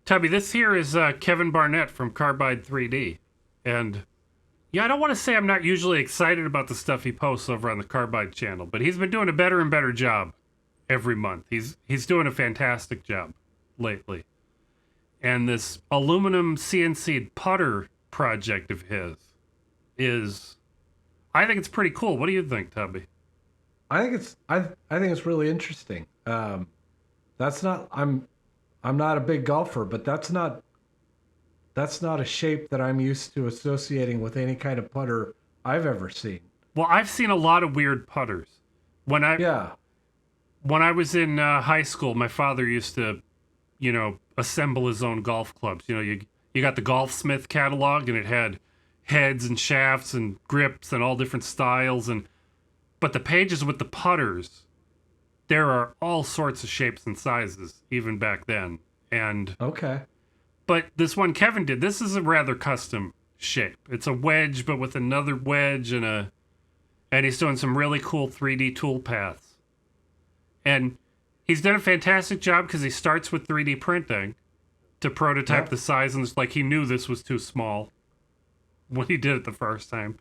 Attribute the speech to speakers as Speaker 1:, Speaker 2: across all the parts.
Speaker 1: Tubby, this here is Kevin Barnett from Carbide 3D. And yeah, I don't want to say I'm not usually excited about the stuff he posts over on the Carbide channel, but he's been doing a better and better job every month. He's doing a fantastic job lately. And this aluminum CNC putter project of his is, I think it's pretty cool. What do you think, Tubby?
Speaker 2: I think it's really interesting. That's not I'm not a big golfer, but that's not a shape that I'm used to associating with any kind of putter I've ever seen.
Speaker 1: Well, I've seen a lot of weird putters. When I was in high school, my father used to, assemble his own golf clubs. You got the Golfsmith catalog, and it had heads and shafts and grips and all different styles. But the pages with the putters, there are all sorts of shapes and sizes, even back then. And
Speaker 2: okay.
Speaker 1: But this one Kevin did, this is a rather custom shape. It's a wedge, but with another wedge and he's doing some really cool 3D tool paths. And he's done a fantastic job because he starts with 3D printing to prototype the size, and it's like he knew this was too small when he did it the first time.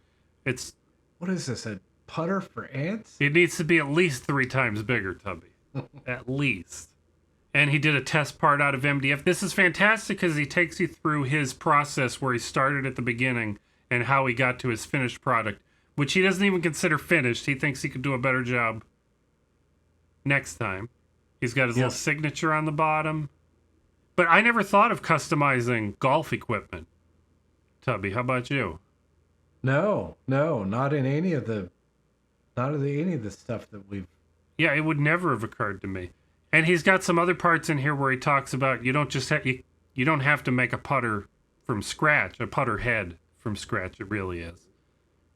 Speaker 2: What is this, a putter for ants?
Speaker 1: It needs to be at least 3 times bigger, Tubby. At least. And he did a test part out of MDF. This is fantastic because he takes you through his process where he started at the beginning and how he got to his finished product, which he doesn't even consider finished. He thinks he could do a better job next time. He's got his little signature on the bottom. But I never thought of customizing golf equipment. Tubby, how about you?
Speaker 2: No, not in any of the stuff that we've...
Speaker 1: Yeah, it would never have occurred to me. And he's got some other parts in here where he talks about you don't have to make a putter from scratch, a putter head from scratch. It really is.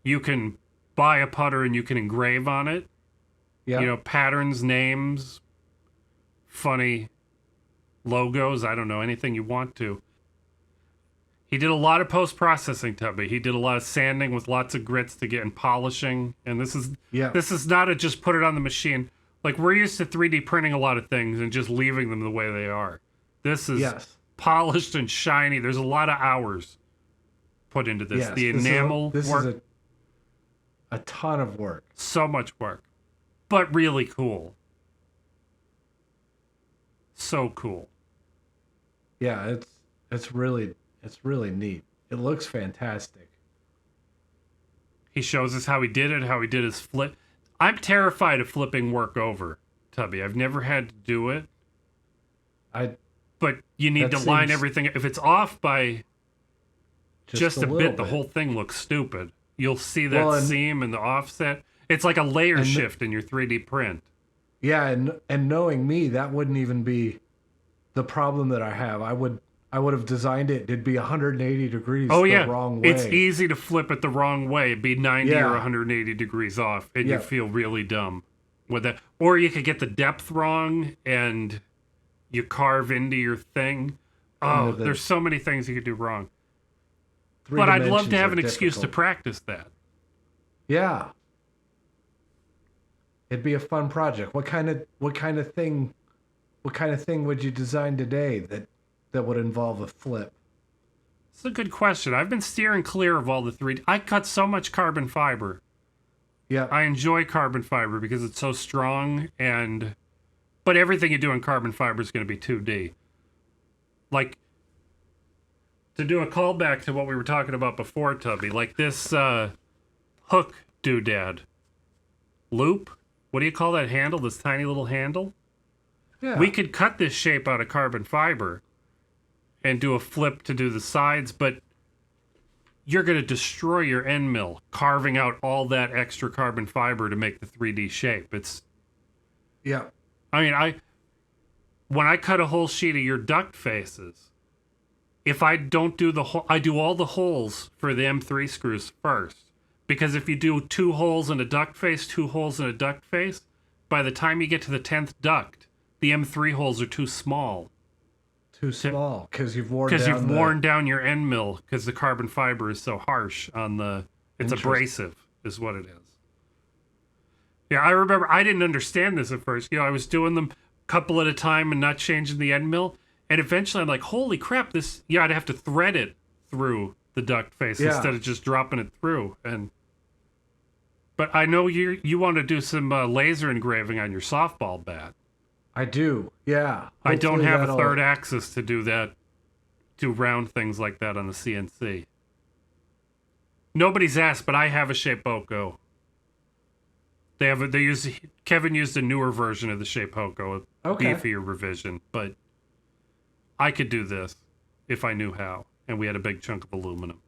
Speaker 1: You can buy a putter and you can engrave on it. Yeah. Patterns, names, funny logos. I don't know, anything you want to. He did a lot of post-processing, Tubby. He did a lot of sanding with lots of grits to get and polishing. And this is not a just put it on the machine. Like, we're used to 3D printing a lot of things and just leaving them the way they are. This is polished and shiny. There's a lot of hours put into this.
Speaker 2: Yes,
Speaker 1: the enamel
Speaker 2: this
Speaker 1: work.
Speaker 2: Is a ton of work.
Speaker 1: So much work. But really cool. So cool.
Speaker 2: Yeah, it's really neat. It looks fantastic.
Speaker 1: He shows us how he did it, how he did his flip. I'm terrified of flipping work over, Tubby. I've never had to do it. But you need to line everything. If it's off by just a bit, the whole thing looks stupid. You'll see that seam and the offset. It's like a layer shift in your 3D print.
Speaker 2: Yeah, and knowing me, that wouldn't even be the problem that I have. I would have designed it. It'd be 180 degrees the wrong way.
Speaker 1: It's easy to flip it the wrong way. It'd be 90 or 180 degrees off, and you feel really dumb with that. Or you could get the depth wrong, and you carve into your thing. Oh, there's so many things you could do wrong. But I'd love to have an excuse to practice that.
Speaker 2: Yeah. It'd be a fun project. What kind of thing would you design today that would involve a flip?
Speaker 1: It's a good question. I've been steering clear of all the 3D. I cut so much carbon fiber.
Speaker 2: Yeah.
Speaker 1: I enjoy carbon fiber because it's so strong, but everything you do in carbon fiber is going to be 2D. Like, to do a callback to what we were talking about before, Tubby, like this hook doodad. Loop? What do you call that handle? This tiny little handle?
Speaker 2: Yeah.
Speaker 1: We could cut this shape out of carbon fiber and do a flip to do the sides, but you're going to destroy your end mill carving out all that extra carbon fiber to make the 3D shape. When I cut a whole sheet of your duct faces, if I don't do I do all the holes for the M3 screws first. Because if you do 2 holes in a duct face, 2 holes in a duct face, by the time you get to the 10th duct, the M3 holes are too small.
Speaker 2: Because you've worn
Speaker 1: down your end mill because the carbon fiber is so harsh on the... It's abrasive is what it is. Yeah, I remember I didn't understand this at first. I was doing them a couple at a time and not changing the end mill. And eventually I'm like, holy crap, this, I'd have to thread it through the duct face instead of just dropping it through. But I know you want to do some laser engraving on your softball bat.
Speaker 2: I do, yeah.
Speaker 1: I don't have
Speaker 2: Hopefully
Speaker 1: a third axis to do that, to round things like that on the CNC. Nobody's asked, but I have a Shapeoko. Kevin used a newer version of the Shapeoko, a beefier revision, but I could do this if I knew how, and we had a big chunk of aluminum.